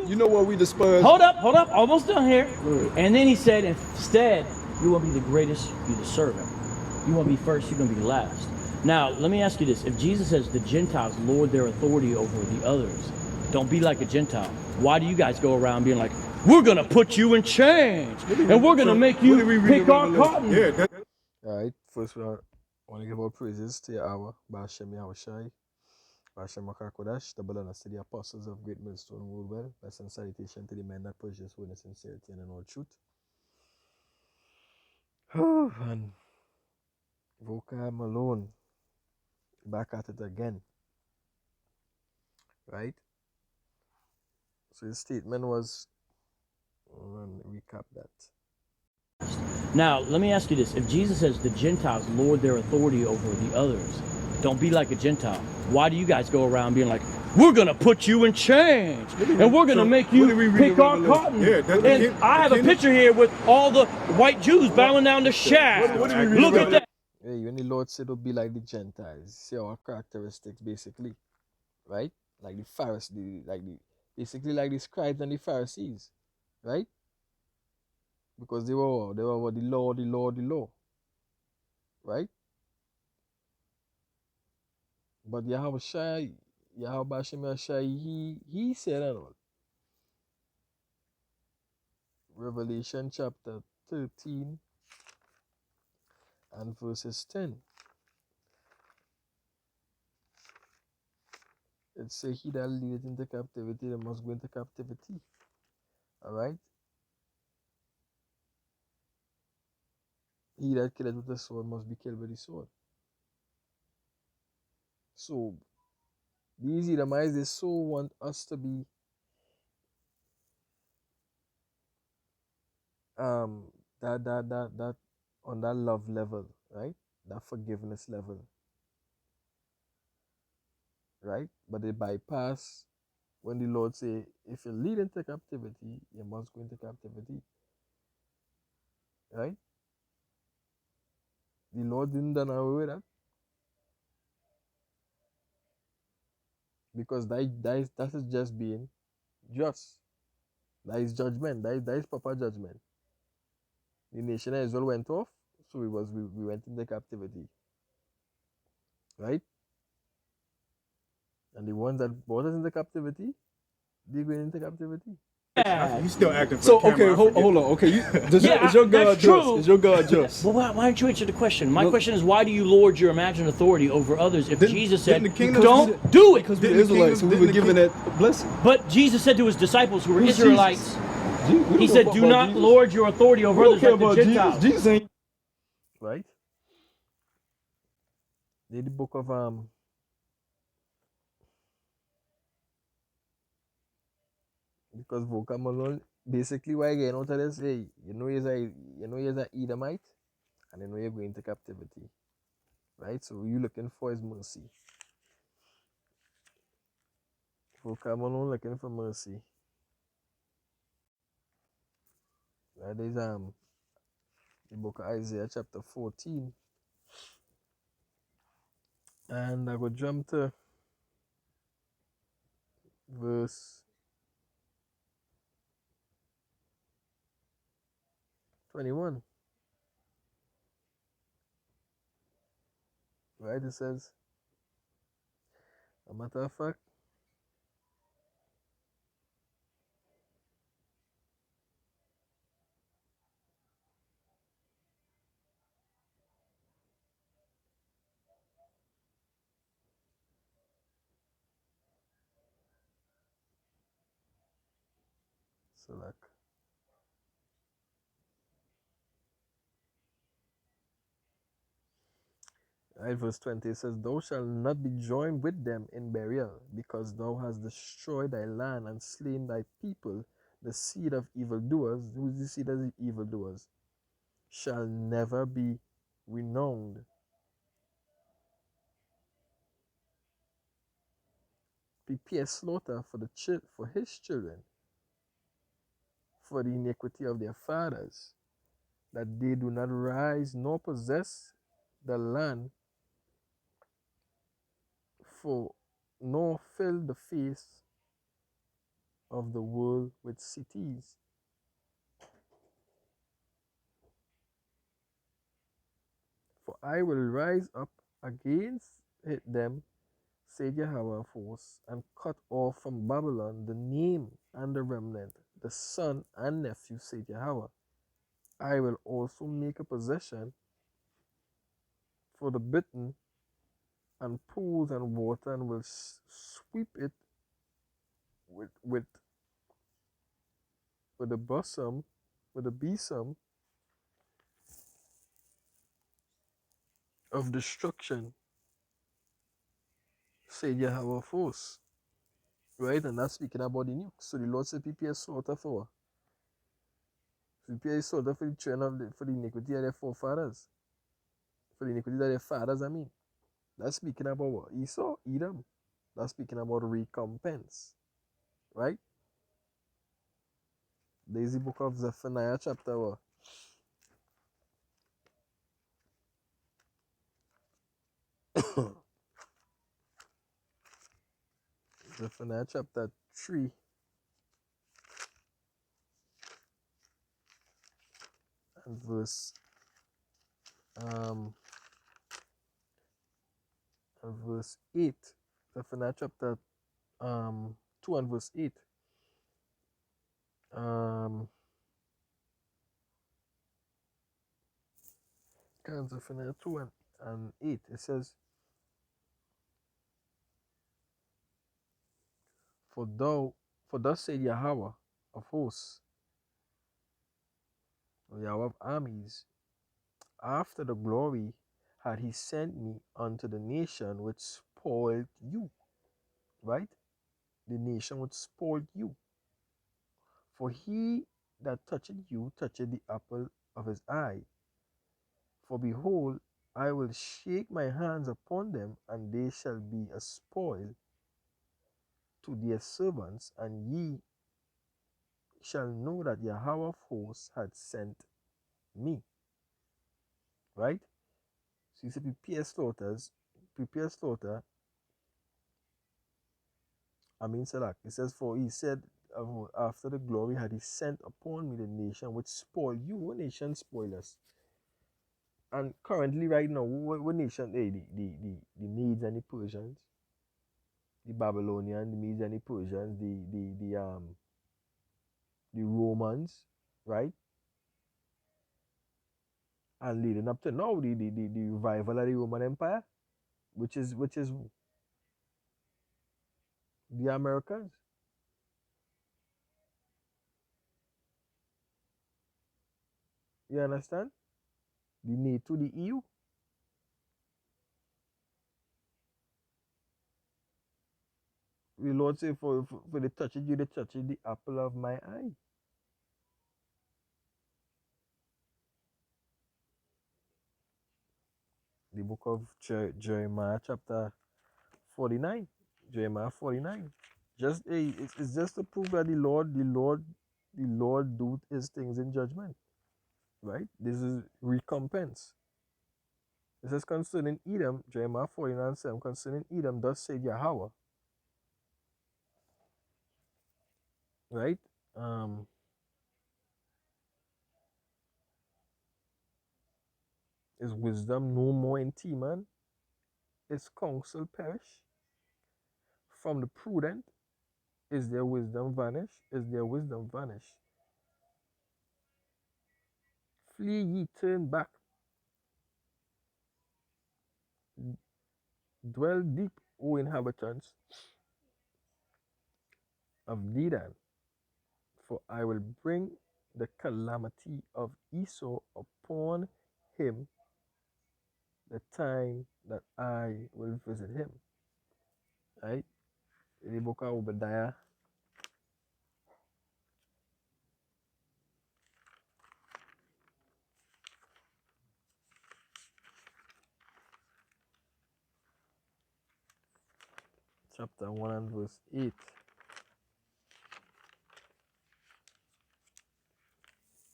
You know what we despise? Hold up, almost done here. And then he said, instead, you want to be the greatest, you're the servant. You want to be first, you're going to be last. Now, let me ask you this. If Jesus says the Gentiles lord their authority over the others, don't be like a Gentile. Why do you guys go around being like, we're going to put you in chains, and we're going to make you pick our cotton? Yeah. All right, first we want to give our praises to Yahweh, Ba'ashem Yahushai, Ba'ashem Makakodash, the balance to the apostles of Great Millstone Worldwide. Blessing and salutation to the men that push this with sincerity and in all truth. Oh, and vocab alone, back at it again, right? So his statement was, recap that. Now, let me ask you this. If Jesus says the Gentiles lord their authority over the others, don't be like a Gentile. Why do you guys go around being like, we're going to put you in chains, and we're going to make you pick our cotton? And I have a picture here with all the white Jews bowing down the shaft. Look at that. Hey, when the Lord said to be like the Gentiles, see our characteristics basically, right? Like the Pharisees, basically like the scribes and the Pharisees, right? Because they were the law, right? But Yahweh Shai, he said that all. Revelation chapter 13 and verses 10. It says, he that leadeth into captivity, they must go into captivity. Alright? He that killeth with the sword must be killed with the sword. So, these Edomites, they so want us to be that on that love level, right? That forgiveness level, right? But they bypass when the Lord say, if you lead into captivity, you must go into captivity, right? The Lord didn't done away with that, because that is just being just. That is judgment. That is proper judgment. The nation of Israel went off, so we went into captivity, right? And the ones that brought us into captivity, they went into captivity. He's still acting for So the camera, okay, hold on. Okay, is your God just? Is your God just? Well, why don't you answer the question? My question is, why do you lord your imagined authority over others if Jesus said, don't do it? Because we're Israelites, so we were given that blessing. But Jesus said to his disciples who were Israelites, he said, do not lord your authority over others like the Gentiles. Jesus ain't. Right? In the book of because vocab alone, basically why getting out of this, hey, you know he's a Edomite, and you know you're going to captivity. Right? So you looking for his mercy. Vocab alone looking for mercy. Right, there's the book of Isaiah chapter 14. And I will jump to verse 21. Right, it says, a matter of fact, select. Right, verse 20, it says, thou shalt not be joined with them in burial, because thou hast destroyed thy land and slain thy people, the seed of evildoers. Who is the seed of the evildoers? Shall never be renowned. Prepare slaughter for his children, for the iniquity of their fathers, that they do not rise nor possess the land, for nor fill the face of the world with cities. For I will rise up against them, said Yahweh of hosts, and cut off from Babylon the name and the remnant, the son and nephew, said Yahweh. I will also make a possession for the bitten and pools and water, and will sweep it with the bosom, with the besom of destruction, said Yahweh of hosts. Right, and that's speaking about the nukes. So the Lord said, prepare slaughter for what? Prepare slaughter for the children of for the iniquity of their forefathers. For the iniquity of their fathers, I mean. That's speaking about what? Esau, Edom. That's speaking about recompense. Right? There's the book of Zephaniah chapter what? Zephaniah chapter 3 and verse um and verse 8. Zephaniah chapter 2 and verse 8. Zephaniah 2 and 8. It says, for thus said Yahweh of hosts, or Yahweh of armies, after the glory had he sent me unto the nation which spoiled you. Right? The nation which spoiled you. For he that touched you touched the apple of his eye. For behold, I will shake my hands upon them, and they shall be a spoil to their servants, and ye shall know that Yahweh of hosts had sent me. Right? So you say prepare slaughter. I mean Salak. It says, for he said, after the glory had he sent upon me the nation which spoiled you. What nation spoil us? And currently, right now, what nation? Hey, the Medes and the Persians, the Babylonians, the Medes and the Persians, the Romans, right? And leading up to now, the revival of the Roman Empire, which is the Americans. You understand? The NATO, the EU. The Lord say, for the touching you, the touching the apple of my eye. The book of Jeremiah chapter 49. Jeremiah 49. Just it's just to prove that the Lord do his things in judgment. Right? This is recompense. It says concerning Edom, Jeremiah 49:7, concerning Edom, thus said Yahweh. Right? Is wisdom no more in Teman? Is counsel perish? From the prudent, is their wisdom vanished? Is their wisdom vanished? Flee ye, turn back. Dwell deep, O inhabitants of Dedan, for I will bring the calamity of Esau upon him the time that I will visit him. Right? In the book of Obadiah, chapter 1 and verse 8.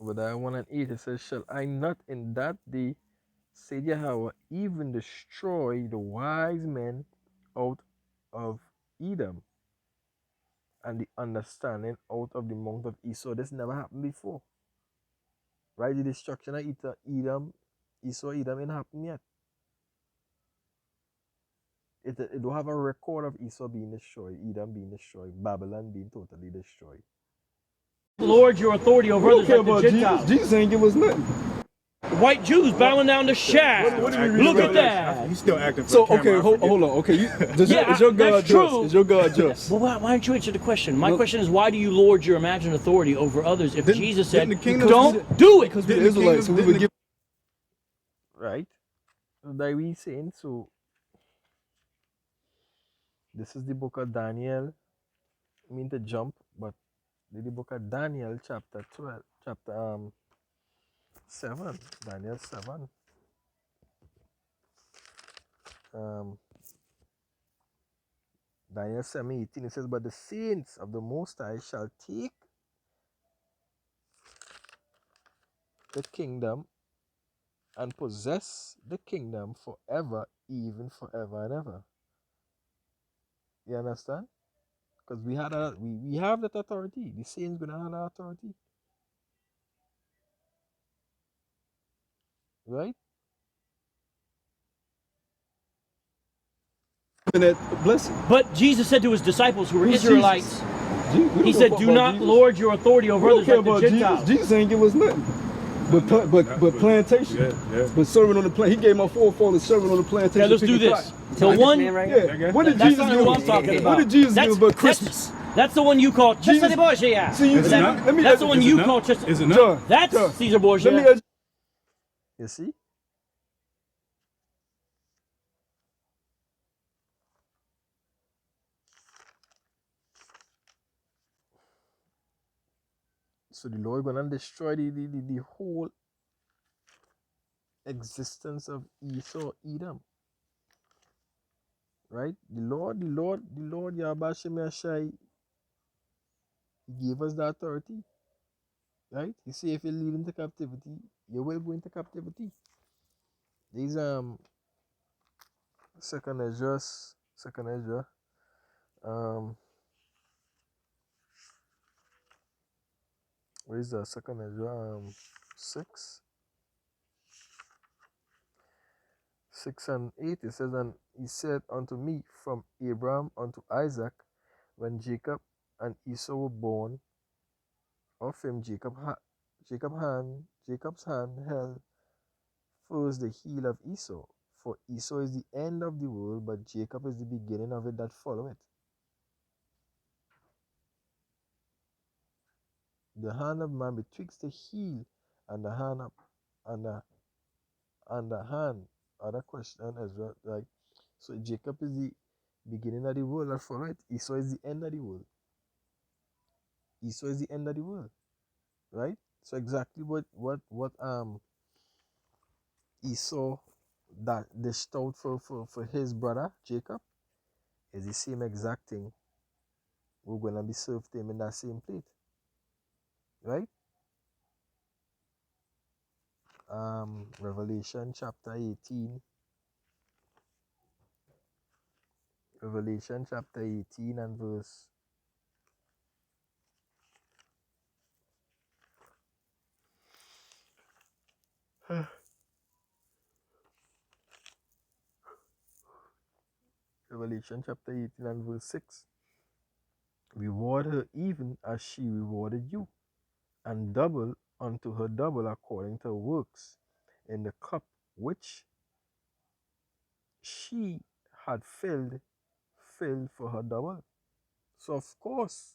Obadiah 1 and 8, it says, shall I not in that day, said Yahweh, even destroy the wise men out of Edom, and the understanding out of the mouth of Esau. This never happened before. Right? The destruction of Edom, Esau, Edom ain't happened yet. It don't have a record of Esau being destroyed, Edom being destroyed, Babylon being totally destroyed. Lord, your authority over We don't others care like the about Jesus. Gentiles. Jesus ain't give us nothing. White Jews bowing down to shaft. What do we read Look about at that? that. He's still acting for so, the camera. Okay, hold on. Okay, is your God that's just? true. Is your God just? Well, why don't you answer the question? My question is, why do you lord your imagined authority over others if Jesus said, don't do it? Because we're the Israelites, so we would give. Right? So that we saying, so this is the book of Daniel. I mean to jump, but the book of Daniel, chapter 12, chapter 7, Daniel 7. Daniel 7:18, it says, but the saints of the Most High shall take the kingdom and possess the kingdom forever, even forever and ever. You understand? Because we have that authority. The saints gonna have that authority. Right? Blessing. But Jesus said to his disciples who were Who's Israelites, he said, do not lord your authority over others like the Gentiles. Jesus ain't give us nothing. But plantation. Yeah. But serving on the plant. He gave my forefathers serving on the plantation. Yeah, let's do this. The one, what did Jesus give us? I'm talking about. What did Jesus give us but Christmas? That's the one you call Cesare Borgia. That's the one you call Cesare. Is it not? That's Caesar Borgia. You see? So the Lord gonna destroy the whole existence of Esau, Edom. Right? The Lord, Yahweh Shemashai, He gave us the authority. Right? You see, if you lead into captivity, you will go into captivity. These second Ezra, where is that? Second Ezra 6 and 8, it says, and he said unto me, from Abraham unto Isaac, when Jacob and Esau were born, of him Jacob's hand held first the heel of Esau. For Esau is the end of the world, but Jacob is the beginning of it that follow it. The hand of man betwixt the heel and the hand up and the hand. Other question as well, like, so Jacob is the beginning of the world that follow it. Esau is the end of the world. Esau is the end of the world, right? So exactly what Esau that dished out for his brother Jacob is the same exact thing we're gonna be served him in that same plate, right? Revelation chapter 18. Revelation chapter 18 and verse Revelation chapter 18 and verse 6. Reward her even as she rewarded you, and double unto her double according to her works, in the cup which she had filled for her double. So of course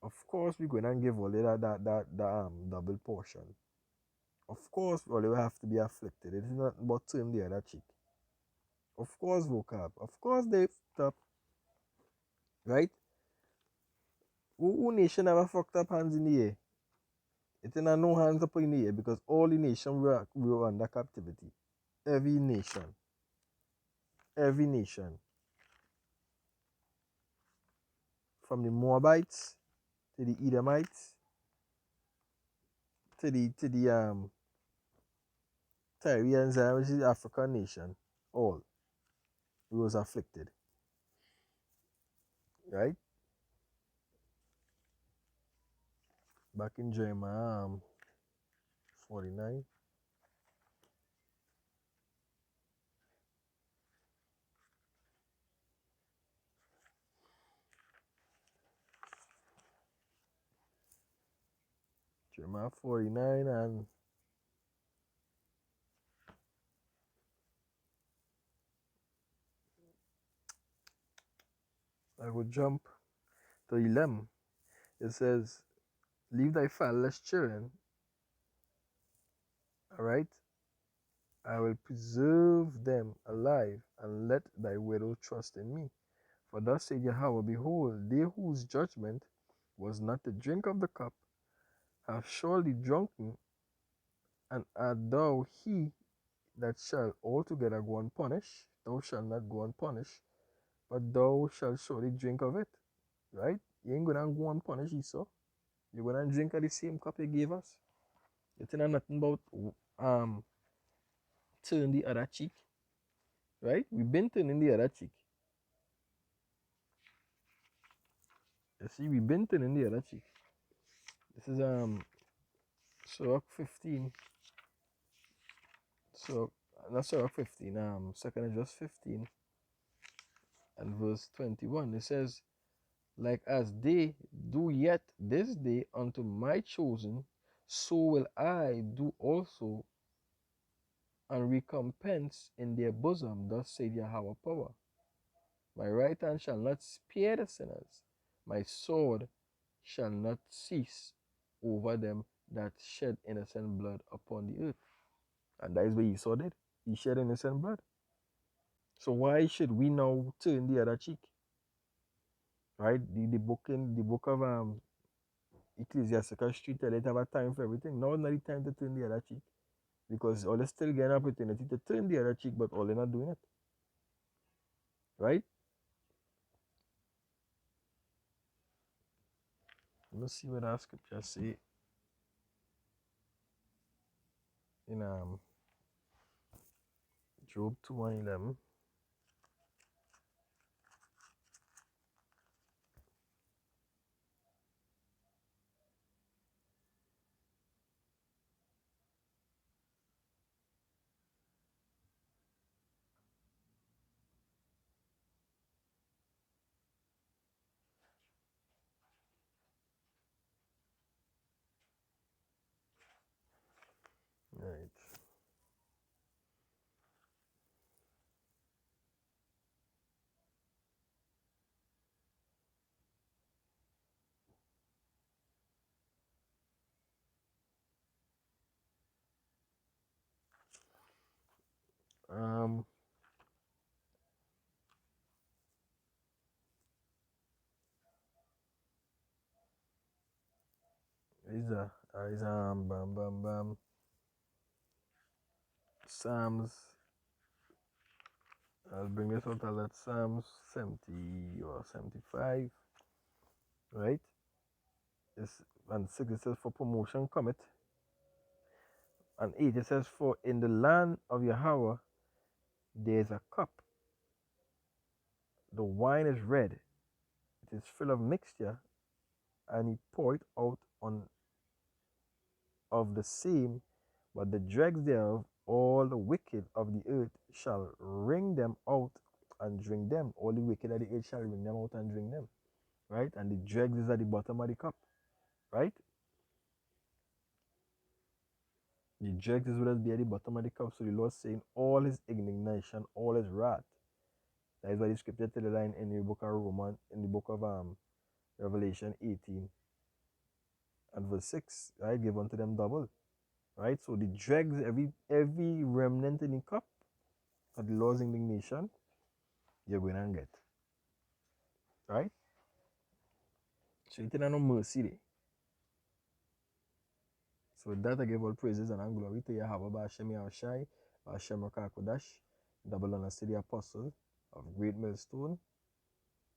we're gonna give all that double portion. Of course, all will have to be afflicted. It is not about turn the other cheek. Of course, vocab. Of course, they fucked up. Right? Who nation ever fucked up hands in the air? It ain't no hands up in the air because all the nation we were under captivity. Every nation. From the Moabites to the Edomites to the Tyrians, which is the African nation, all we was afflicted. right? Back in Jeremiah 49. Jeremiah 49, and I would jump to 11. It says, leave thy fatherless children, all right? I will preserve them alive, and let thy widow trust in me. For thus said Yahweh, behold, they whose judgment was not to drink of the cup have surely drunken, and art thou he that shall altogether go unpunished? Thou shalt not go unpunished, but thou shalt surely drink of it. Right? You ain't gonna go unpunished, Esau. You're gonna drink of the same cup he gave us. You think nothing about turn the other cheek. Right? We've been turning the other cheek. You see, we've been turning the other cheek. This is Surah 15. So not Surah 15, second is just 15 and verse 21. It says, like as they do yet this day unto my chosen, so will I do also, and recompense in their bosom, thus saith Yahweh power. My right hand shall not spare the sinners, my sword shall not cease over them that shed innocent blood upon the earth. And that is what Esau did. He shed innocent blood. So why should we now turn the other cheek? Right? The book of Ecclesiasticus street tell it have a time for everything. Now is not the time to turn the other cheek. Because all is still getting an opportunity to turn the other cheek, but all they're not doing it. Right? Let's see what our scripture say in Job 2 and 11. Right. Um is bam bam bam Psalms. I'll bring this out. I'll let Psalms 70 or 75. Right? It's, and 6 it says, for promotion cometh. And 8 it says, for in the land of Yahweh there is a cup. The wine is red. It is full of mixture, and he poured out on of the same, but the dregs thereof, all the wicked of the earth shall wring them out and drink them. All the wicked of the earth shall wring them out and drink them. Right? And the dregs is at the bottom of the cup. Right? The dregs is what is be at the bottom of the cup. So the Lord saying all his indignation, all his wrath. That is why the scripture tell the line in the book of Romans, in the book of Revelation 18 and verse 6, right? Give unto them double. Right? So the dregs, every remnant in the cup of the Lord's indignation, you're going to get. Right? So you have no mercy there. So with that I give all praises and glory to Yahweh Ba'Shem Yahushai, Ba'Shem Rakakodash, double honors to the apostle of great millstone.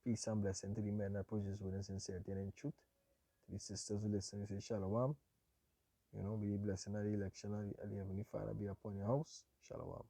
Peace and blessing to the men that preach with in sincerity and in truth. To the sisters who listen, say shalom. You know, be the blessing of the election of the Heavenly Father be upon your house. Shalom.